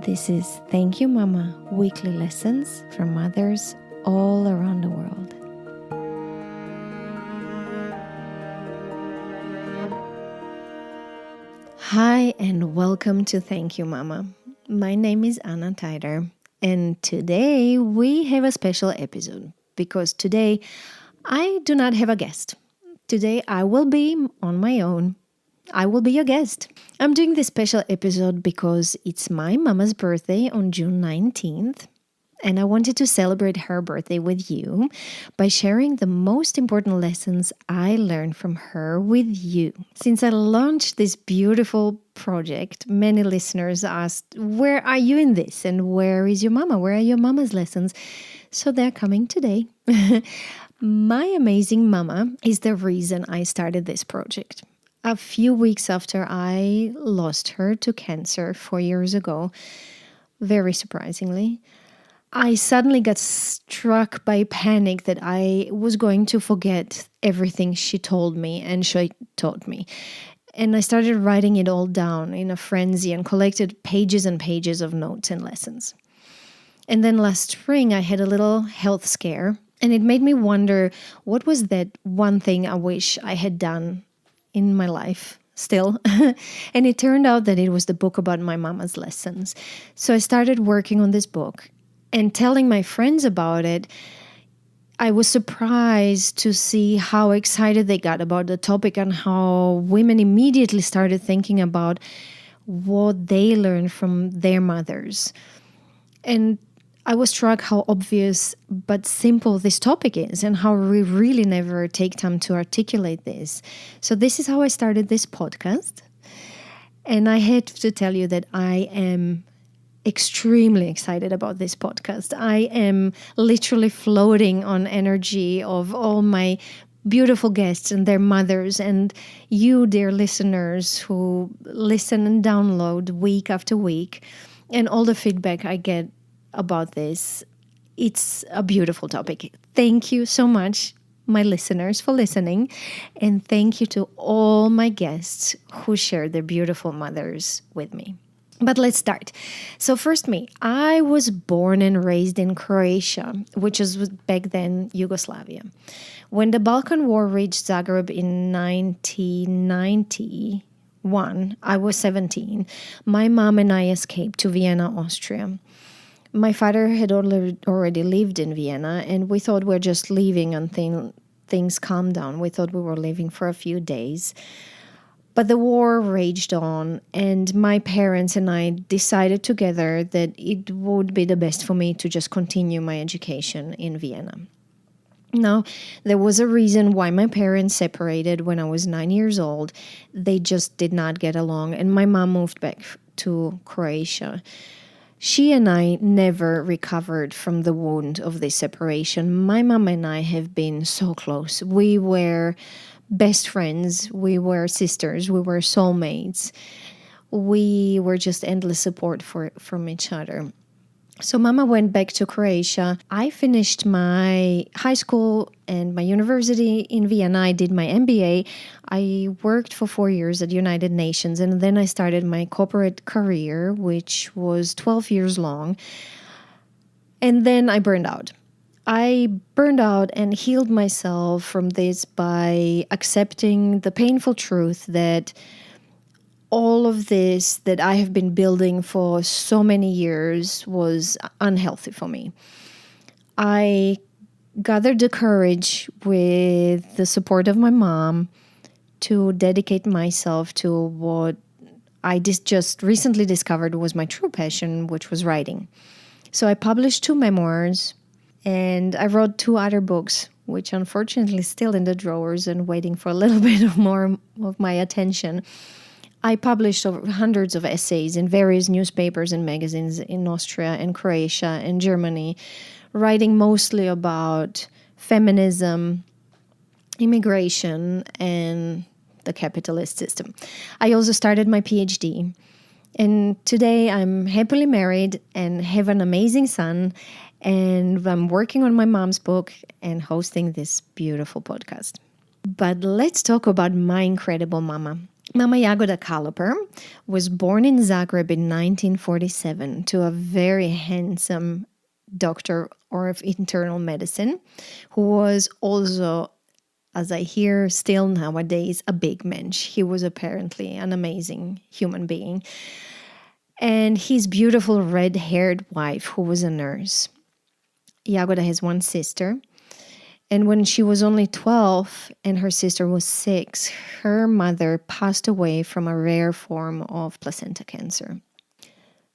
This is Thank You Mama weekly lessons from mothers all around the world. Hi and welcome to Thank You Mama. My name is Tajder and today we have a special episode because today I do not have a guest. Today I will be on my own. I will be your guest. I'm doing this special episode because it's my mama's birthday on June 19th, and I wanted to celebrate her birthday with you by sharing the most important lessons I learned from her with you. Since I launched this beautiful project, many listeners asked, where are you in this? And where is your mama? Where are your mama's lessons? So they're coming today. My amazing mama is the reason I started this project. A few weeks after I lost her to cancer 4 years ago, very surprisingly, I suddenly got struck by panic that I was going to forget everything she told me and she taught me. And I started writing it all down in a frenzy and collected pages and pages of notes and lessons. And then last spring, I had a little health scare, and it made me wonder, what was that one thing I wish I had done in my life still? And it turned out that it was the book about my mama's lessons. So I started working on this book and telling my friends about it. I was surprised to see how excited they got about the topic and how women immediately started thinking about what they learned from their mothers. And I was struck how obvious but simple this topic is and how we really never take time to articulate this. So this is how I started this podcast. And I had to tell you that I am extremely excited about this podcast. I am literally floating on energy of all my beautiful guests and their mothers and you, dear listeners, who listen and download week after week, and all the feedback I get about this. It's a beautiful topic. Thank you so much, my listeners, for listening. And thank you to all my guests who share their beautiful mothers with me. But let's start. So first me, I was born and raised in Croatia, which was back then Yugoslavia. When the Balkan War reached Zagreb in 1991, I was 17. My mom and I escaped to Vienna, Austria. My father had already lived in Vienna, and we thought we're just leaving until things calmed down. We thought we were leaving for a few days. But the war raged on, and my parents and I decided together that it would be the best for me to just continue my education in Vienna. Now, there was a reason why my parents separated when I was 9 years old. They just did not get along, and my mom moved back to Croatia. She and I never recovered from the wound of this separation. My mom and I have been so close. We were best friends. We were sisters. We were soulmates. We were just endless support from each other. So Mama went back to Croatia. I finished my high school and my university in Vienna. I did my MBA. I worked for 4 years at United Nations, and then I started my corporate career, which was 12 years long. And then I burned out. I burned out and healed myself from this by accepting the painful truth that all of this that I have been building for so many years was unhealthy for me. I gathered the courage with the support of my mom to dedicate myself to what I just recently discovered was my true passion, which was writing. So I published 2 memoirs and I wrote 2 other books, which unfortunately still in the drawers and waiting for a little bit of more of my attention. I published over hundreds of essays in various newspapers and magazines in Austria and Croatia and Germany, writing mostly about feminism, immigration, and the capitalist system. I also started my PhD. And today I'm happily married and have an amazing son. And I'm working on my mom's book and hosting this beautiful podcast. But let's talk about my incredible mama. Mama Jagoda Kaloper was born in Zagreb in 1947 to a very handsome doctor of internal medicine who was also, as I hear still nowadays, a big mensch. He was apparently an amazing human being. And his beautiful red-haired wife, who was a nurse. Jagoda has one sister. And when she was only 12 and her sister was 6, her mother passed away from a rare form of placenta cancer.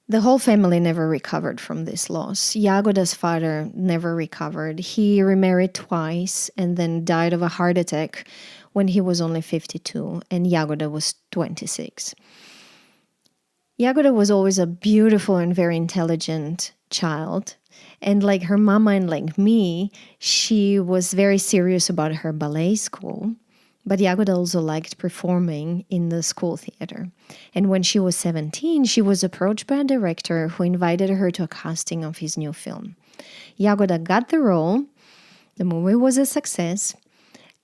The whole family never recovered from this loss. Jagoda's father never recovered. He remarried twice and then died of a heart attack when he was only 52 and Jagoda was 26. Jagoda was always a beautiful and very intelligent child. And like her mama and like me, she was very serious about her ballet school. But Jagoda also liked performing in the school theater. And when she was 17, she was approached by a director who invited her to a casting of his new film. Jagoda got the role. The movie was a success.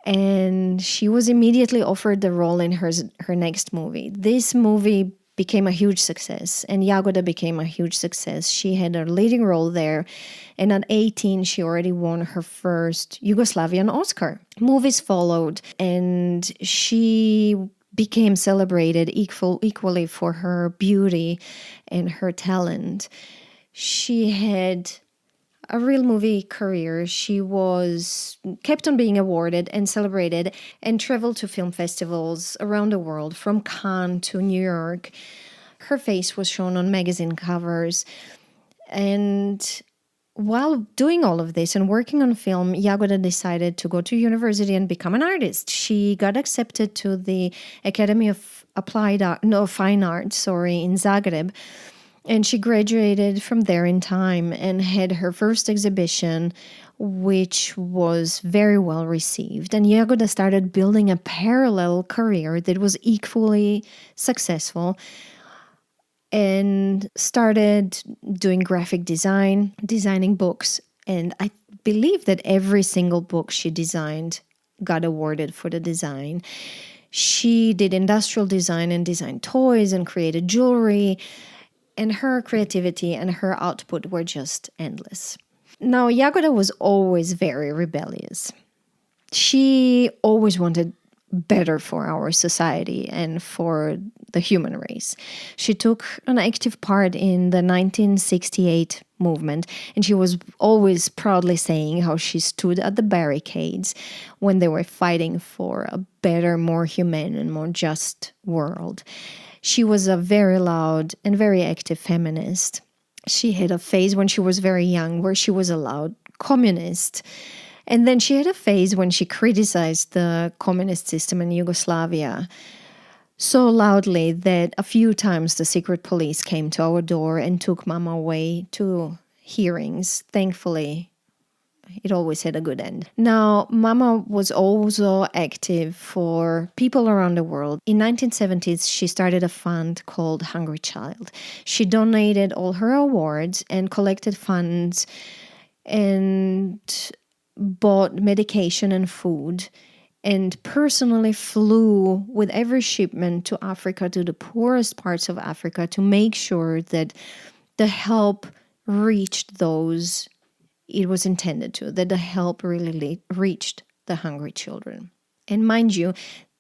And she was immediately offered the role in her next movie. This movie became a huge success, and Jagoda became a huge success. She had a leading role there, and at 18, she already won her first Yugoslavian Oscar. Movies followed, and she became celebrated equally for her beauty and her talent. She had a real movie career. She was kept on being awarded and celebrated and traveled to film festivals around the world, from Cannes to New York. Her face was shown on magazine covers. And while doing all of this and working on film, Jagoda decided to go to university and become an artist. She got accepted to the Academy of Fine Arts, in Zagreb. And she graduated from there in time and had her first exhibition, which was very well received. And Jagoda started building a parallel career that was equally successful and started doing graphic design, designing books. And I believe that every single book she designed got awarded for the design. She did industrial design and designed toys and created jewelry. And her creativity and her output were just endless. Now, Jagoda was always very rebellious. She always wanted better for our society and for the human race. She took an active part in the 1968 movement, and she was always proudly saying how she stood at the barricades when they were fighting for a better, more humane and more just world. She was a very loud and very active feminist. She had a phase when she was very young where she was a loud communist. And then she had a phase when she criticized the communist system in Yugoslavia so loudly that a few times the secret police came to our door and took Mama away to hearings. Thankfully, it always had a good end. Now, Mama was also active for people around the world. In 1970s, she started a fund called Hungry Child. She donated all her awards and collected funds and bought medication and food and personally flew with every shipment to Africa, to the poorest parts of Africa, to make sure that the help reached those it was intended to, that the help really reached the hungry children. And mind you,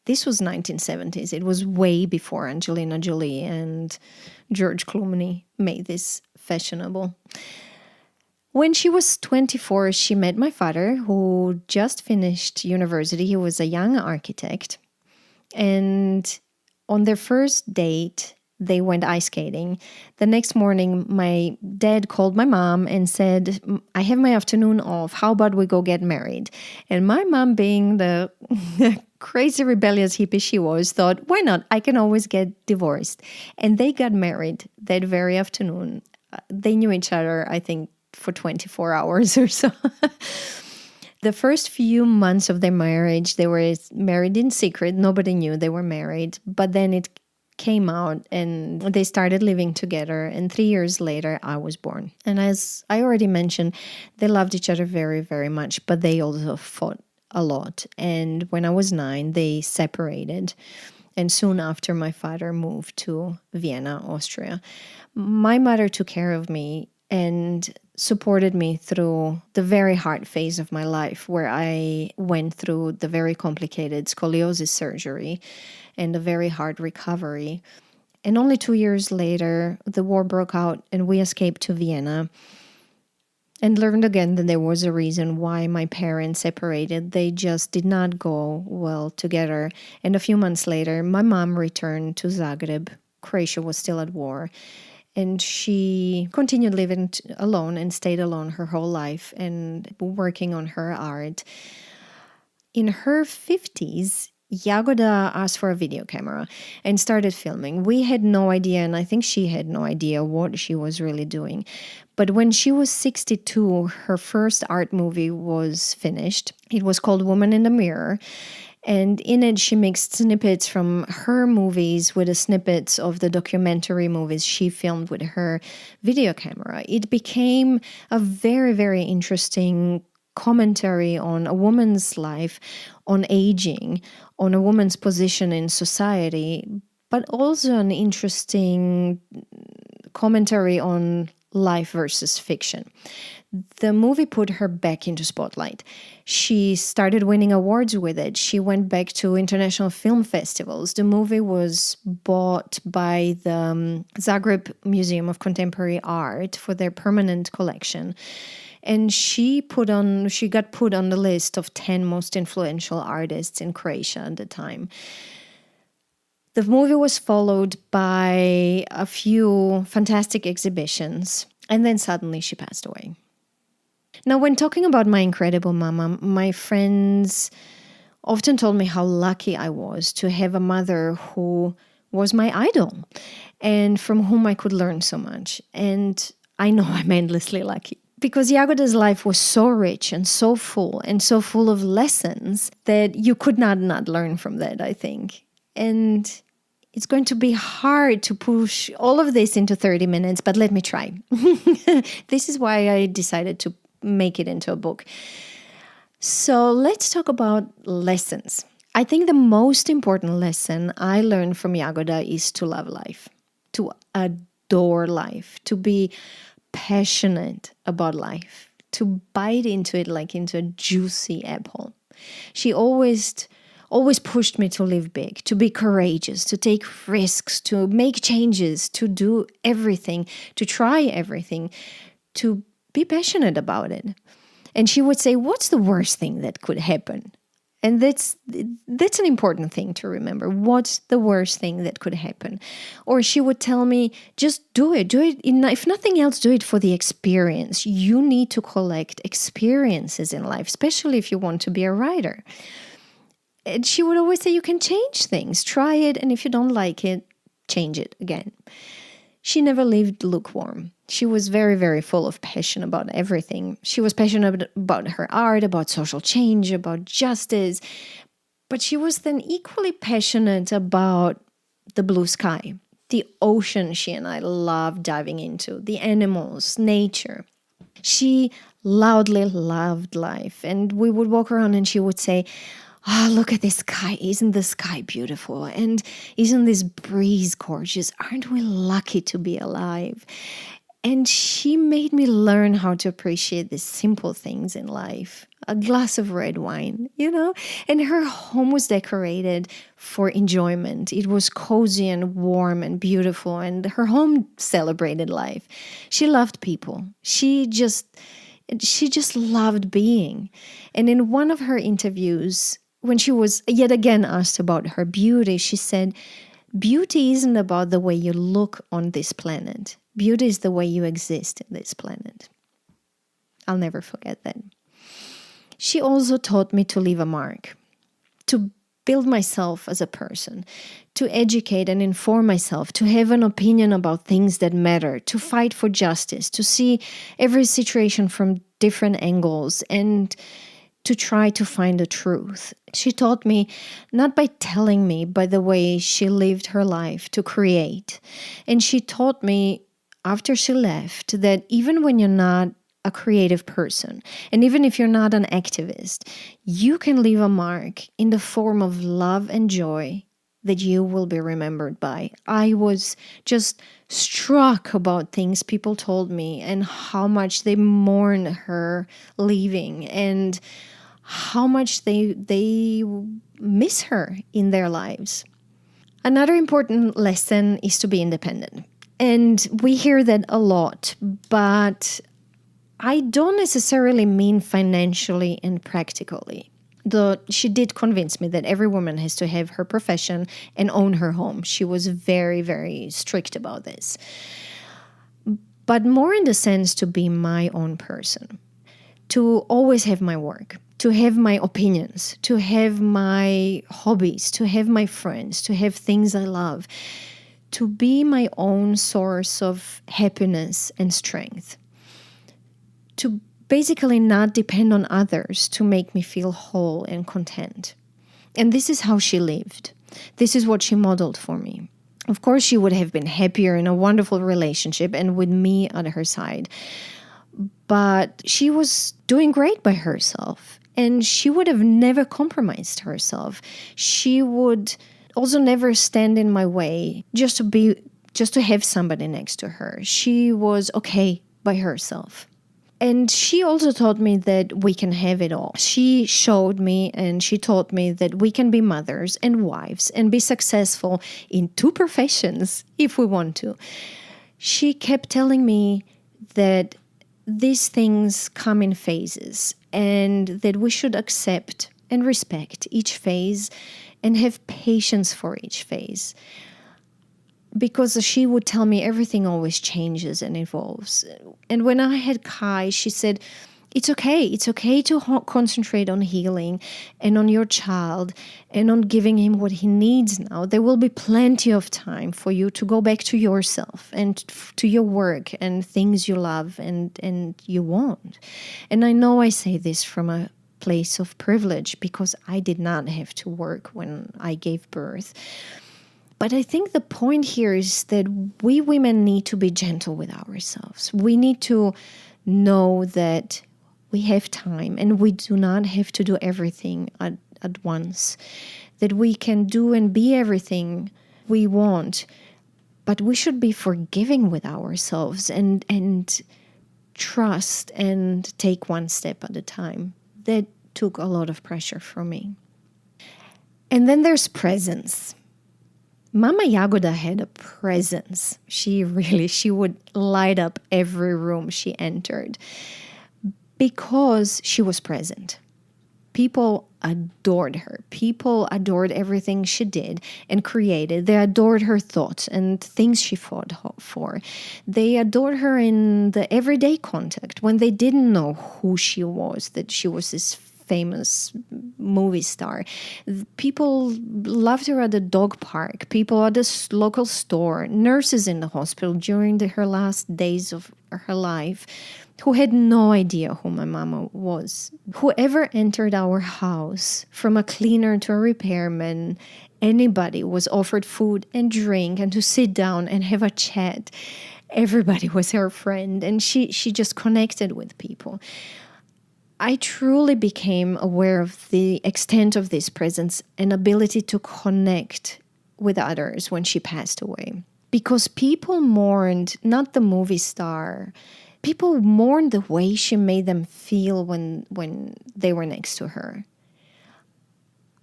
this was 1970s. It was way before Angelina Jolie and George Clooney made this fashionable. When she was 24, she met my father, who just finished university. He was a young architect. And on their first date, they went ice skating. The next morning, my dad called my mom and said, I have my afternoon off. How about we go get married? And my mom, being the crazy rebellious hippie she was, thought, why not? I can always get divorced. And they got married that very afternoon. They knew each other, I think, for 24 hours or so. The first few months of their marriage, they were married in secret. Nobody knew they were married. But then it came out and they started living together. And 3 years later, I was born. And as I already mentioned, they loved each other very, very much, but they also fought a lot. And when I was 9, they separated. And soon after, my father moved to Vienna, Austria. My mother took care of me and supported me through the very hard phase of my life, where I went through the very complicated scoliosis surgery and a very hard recovery. And only 2 years later, the war broke out and we escaped to Vienna and learned again that there was a reason why my parents separated. They just did not go well together. And a few months later, my mom returned to Zagreb. Croatia was still at war. And she continued living alone and stayed alone her whole life and working on her art. In her 50s, Jagoda asked for a video camera and started filming. We had no idea, and I think she had no idea what she was really doing. But when she was 62, her first art movie was finished. It was called Woman in the Mirror. And in it, she mixed snippets from her movies with the snippets of the documentary movies she filmed with her video camera. It became a very, very interesting commentary on a woman's life, on aging, on a woman's position in society, but also an interesting commentary on life versus fiction. The movie put her back into spotlight. She started winning awards with it. She went back to international film festivals. The movie was bought by the Zagreb Museum of Contemporary Art for their permanent collection. And she got put on the list of 10 most influential artists in Croatia at the time. The movie was followed by a few fantastic exhibitions, and then suddenly she passed away. Now, when talking about my incredible mama, my friends often told me how lucky I was to have a mother who was my idol and from whom I could learn so much. And I know I'm endlessly lucky, because Jagoda's life was so rich and so full of lessons that you could not learn from that, I think. And it's going to be hard to push all of this into 30 minutes, but let me try. This is why I decided to make it into a book. So let's talk about lessons. I think the most important lesson I learned from Jagoda is to love life, to adore life, to be passionate about life, to bite into it like into a juicy apple. She always pushed me to live big, to be courageous, to take risks, to make changes, to do everything, to try everything, to be passionate about it. And she would say, what's the worst thing that could happen? And that's an important thing to remember. What's the worst thing that could happen? Or she would tell me, just do it. If nothing else, do it for the experience. You need to collect experiences in life, especially if you want to be a writer. And she would always say, you can change things. Try it. And if you don't like it, change it again. She never lived lukewarm. She was very, very full of passion about everything. She was passionate about her art, about social change, about justice. But she was then equally passionate about the blue sky, the ocean she and I loved diving into, the animals, nature. She loudly loved life. And we would walk around and she would say, look at this sky. Isn't the sky beautiful? And isn't this breeze gorgeous? Aren't we lucky to be alive? And she made me learn how to appreciate the simple things in life. A glass of red wine, And her home was decorated for enjoyment. It was cozy and warm and beautiful. And her home celebrated life. She loved people. She just loved being. And in one of her interviews, when she was yet again asked about her beauty, she said, beauty isn't about the way you look on this planet. Beauty is the way you exist in this planet. I'll never forget that. She also taught me to leave a mark, to build myself as a person, to educate and inform myself, to have an opinion about things that matter, to fight for justice, to see every situation from different angles, and to try to find the truth. She taught me, not by telling me, by the way she lived her life, to create. And she taught me, after she left, that even when you're not a creative person, and even if you're not an activist, you can leave a mark in the form of love and joy that you will be remembered by. I was just struck about things people told me and how much they mourn her leaving and how much they miss her in their lives. Another important lesson is to be independent. And we hear that a lot, but I don't necessarily mean financially and practically. Though she did convince me that every woman has to have her profession and own her home. She was very, very strict about this. But more in the sense to be my own person, to always have my work, to have my opinions, to have my hobbies, to have my friends, to have things I love, to be my own source of happiness and strength, to basically not depend on others to make me feel whole and content. And this is how she lived. This is what she modeled for me. Of course, she would have been happier in a wonderful relationship and with me at her side. But she was doing great by herself. And she would have never compromised herself. She would also never stand in my way just to have somebody next to her. She was okay by herself. And she also taught me that we can have it all. She showed me and she taught me that we can be mothers and wives and be successful in 2 professions if we want to. She kept telling me that these things come in phases and that we should accept and respect each phase and have patience for each phase. Because she would tell me everything always changes and evolves. And when I had Kai, she said, it's okay. It's okay to concentrate on healing and on your child and on giving him what he needs now. There will be plenty of time for you to go back to yourself and to your work and things you love and you want. And I know I say this from a place of privilege because I did not have to work when I gave birth. But I think the point here is that we women need to be gentle with ourselves. We need to know that we have time and we do not have to do everything at once. That we can do and be everything we want, but we should be forgiving with ourselves and trust and take one step at a time. That took a lot of pressure from me. And then there's presence. Mama Jagoda had a presence. She would light up every room she entered because she was present. People adored her. People adored everything she did and created. They adored her thoughts and things she fought for. They adored her in the everyday contact when they didn't know who she was, that she was this famous movie star. People loved her at the dog park, people at the local store, nurses in the hospital during her last days of her life who had no idea who my mama was. Whoever entered our house, from a cleaner to a repairman, anybody was offered food and drink and to sit down and have a chat. Everybody was her friend and she just connected with people. I truly became aware of the extent of this presence and ability to connect with others when she passed away. Because people mourned not the movie star, people mourned the way she made them feel when they were next to her.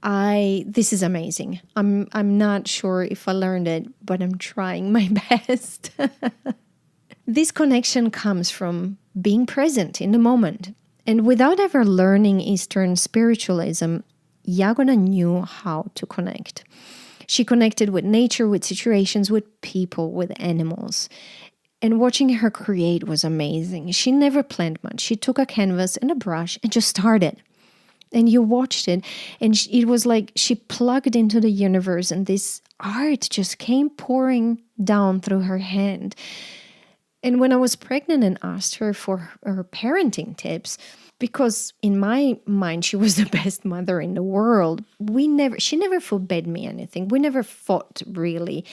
This is amazing. I'm not sure if I learned it, but I'm trying my best. This connection comes from being present in the moment. And without ever learning Eastern spiritualism, Jagoda knew how to connect. She connected with nature, with situations, with people, with animals. And watching her create was amazing. She never planned much. She took a canvas and a brush and just started. And you watched it, and it was like she plugged into the universe, and this art just came pouring down through her hand. And when I was pregnant and asked her for her parenting tips, because in my mind she was the best mother in the world, she never forbade me anything. We never fought, really.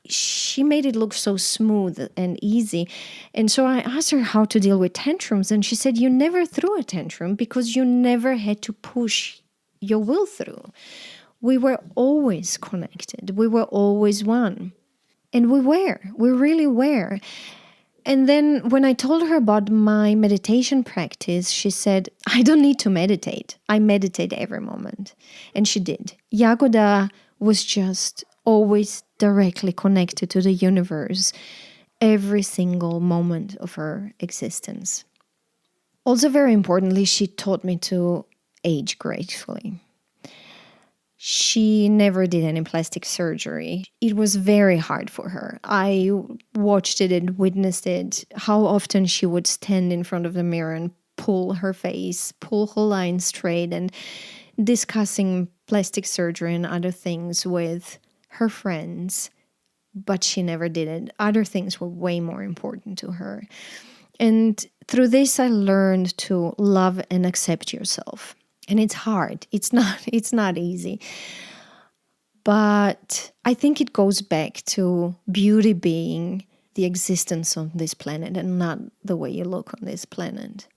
She made it look so smooth and easy. And so I asked her how to deal with tantrums, and she said, you never threw a tantrum because you never had to push your will through. We were always connected. We were always one. And we really were. And then when I told her about my meditation practice, she said, I don't need to meditate. I meditate every moment. And she did. Jagoda was just always directly connected to the universe every single moment of her existence. Also, very importantly, she taught me to age gracefully. She never did any plastic surgery. It was very hard for her. I watched it and witnessed it, how often she would stand in front of the mirror and pull her face, pull her lines straight, and discussing plastic surgery and other things with her friends. But she never did it. Other things were way more important to her. And through this, I learned to love and accept yourself. And it's hard. It's not easy. But I think it goes back to beauty being the existence on this planet and not the way you look on this planet.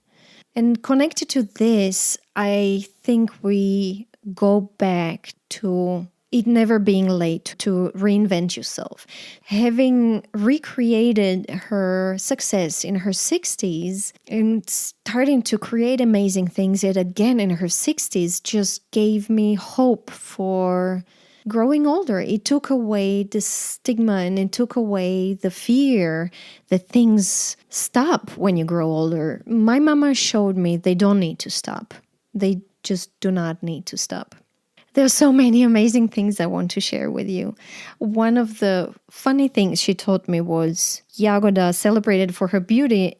And connected to this, I think we go back to it never being late to reinvent yourself. Having recreated her success in her 60s and starting to create amazing things yet again in her 60s just gave me hope for growing older. It took away the stigma and it took away the fear that things stop when you grow older. My mama showed me they don't need to stop. They just do not need to stop. There's so many amazing things I want to share with you. One of the funny things she taught me was Jagoda, celebrated for her beauty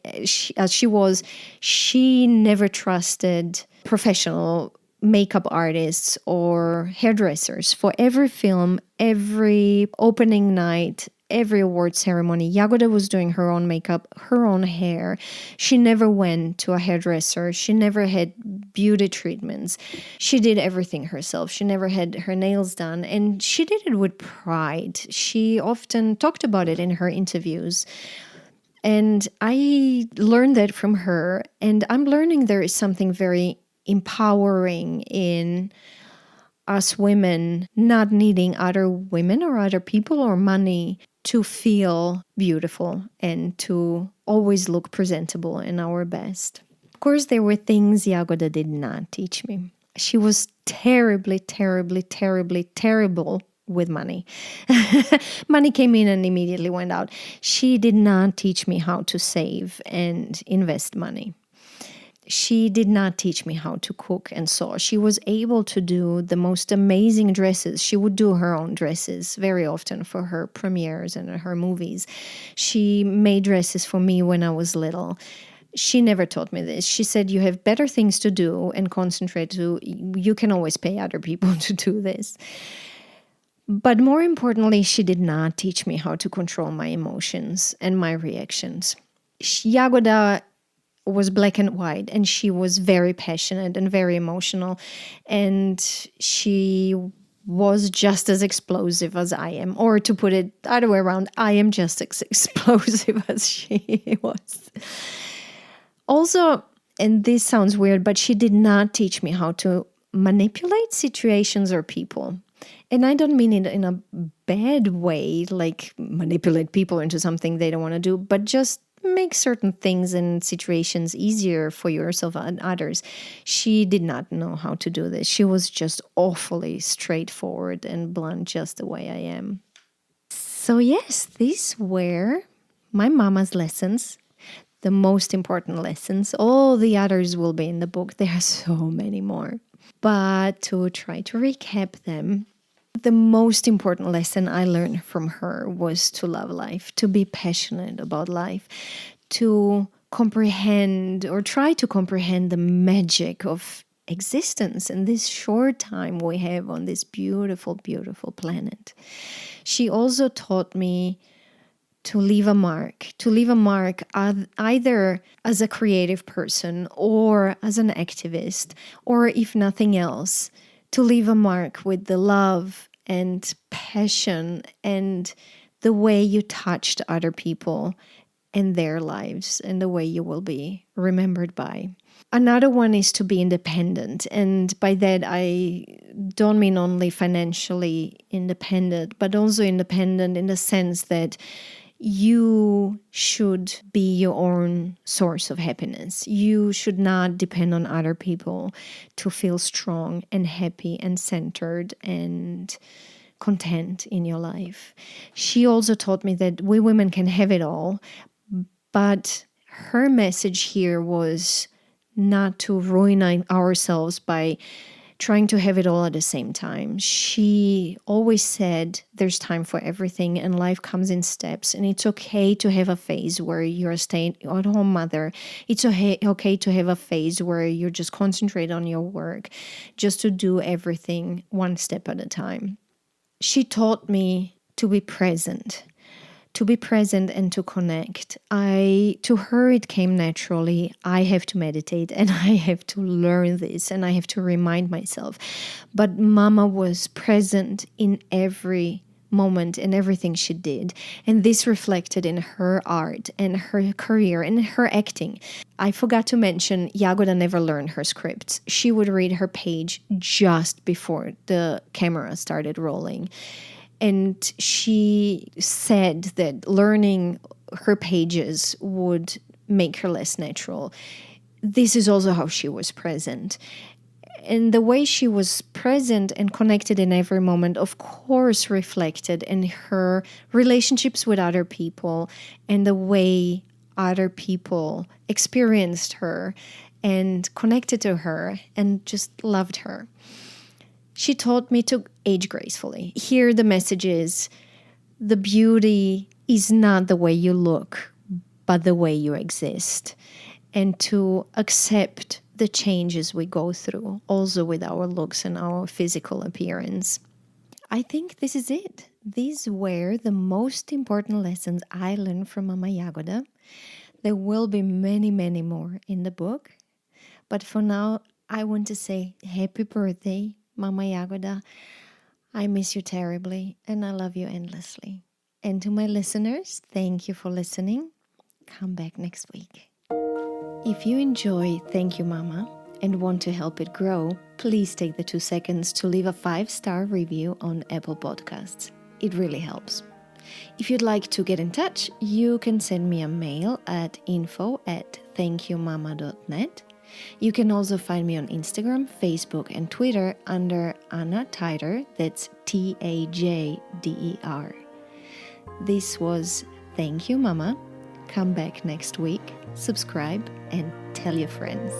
as she was, she never trusted professional makeup artists or hairdressers. For every film, every opening night, every award ceremony, Jagoda was doing her own makeup, her own hair. She never went to a hairdresser. She never had beauty treatments. She did everything herself. She never had her nails done. And she did it with pride. She often talked about it in her interviews. And I learned that from her. And I'm learning there is something very empowering in us women not needing other women or other people or money to feel beautiful and to always look presentable in our best. Of course, there were things Jagoda did not teach me. She was terribly, terribly, terribly, terrible with money. Money came in and immediately went out. She did not teach me how to save and invest money. She did not teach me how to cook and sew. She was able to do the most amazing dresses. She would do her own dresses very often for her premieres and her movies. She made dresses for me when I was little. She never taught me this. She said, you have better things to do and concentrate to, you can always pay other people to do this. But more importantly, she did not teach me how to control my emotions and my reactions. Jagoda was black and white, and she was very passionate and very emotional, and she was just as explosive as I am, or to put it the other way around, I am just as explosive as she was. Also, and this sounds weird, but she did not teach me how to manipulate situations or people. And I don't mean it in a bad way, like manipulate people into something they don't want to do, but just make certain things and situations easier for yourself and others. She did not know how to do this. She was just awfully straightforward and blunt, just the way I am. So yes, these were my mama's lessons, the most important lessons. All the others will be in the book. There are so many more. But to try to recap them, the most important lesson I learned from her was to love life, to be passionate about life, to comprehend or try to comprehend the magic of existence in this short time we have on this beautiful, beautiful planet. She also taught me to leave a mark either as a creative person or as an activist, or if nothing else, to leave a mark with the love and passion and the way you touched other people and their lives and the way you will be remembered by. Another one is to be independent. And by that, I don't mean only financially independent, but also independent in the sense that you should be your own source of happiness. You should not depend on other people to feel strong and happy and centered and content in your life. She also taught me that we women can have it all, but her message here was not to ruin ourselves by trying to have it all at the same time. She always said there's time for everything and life comes in steps, and it's okay to have a phase where you're a stay-at-home mother. It's okay to have a phase where you just concentrate on your work, just to do everything one step at a time. She taught me to be present and to connect. To her, it came naturally. I have to meditate and I have to learn this and I have to remind myself. But Mama was present in every moment and everything she did. And this reflected in her art and her career and her acting. I forgot to mention, Jagoda never learned her scripts. She would read her page just before the camera started rolling. And she said that learning her pages would make her less natural. This is also how she was present. And the way she was present and connected in every moment, of course, reflected in her relationships with other people and the way other people experienced her and connected to her and just loved her. She taught me to age gracefully. Here the message is, the beauty is not the way you look, but the way you exist. And to accept the changes we go through, also with our looks and our physical appearance. I think this is it. These were the most important lessons I learned from Mama Jagoda. There will be many, many more in the book. But for now, I want to say happy birthday, Mama Jagoda. I miss you terribly and I love you endlessly. And to my listeners, thank you for listening. Come back next week. If you enjoy Thank You Mama and want to help it grow, please take the 2 seconds to leave a 5-star review on Apple Podcasts. It really helps. If you'd like to get in touch, you can send me a mail at info@thankyouMama.net. You can also find me on Instagram, Facebook, and Twitter under Anna Tajder. That's Tajder. This was Thank You Mama. Come back next week, subscribe, and tell your friends.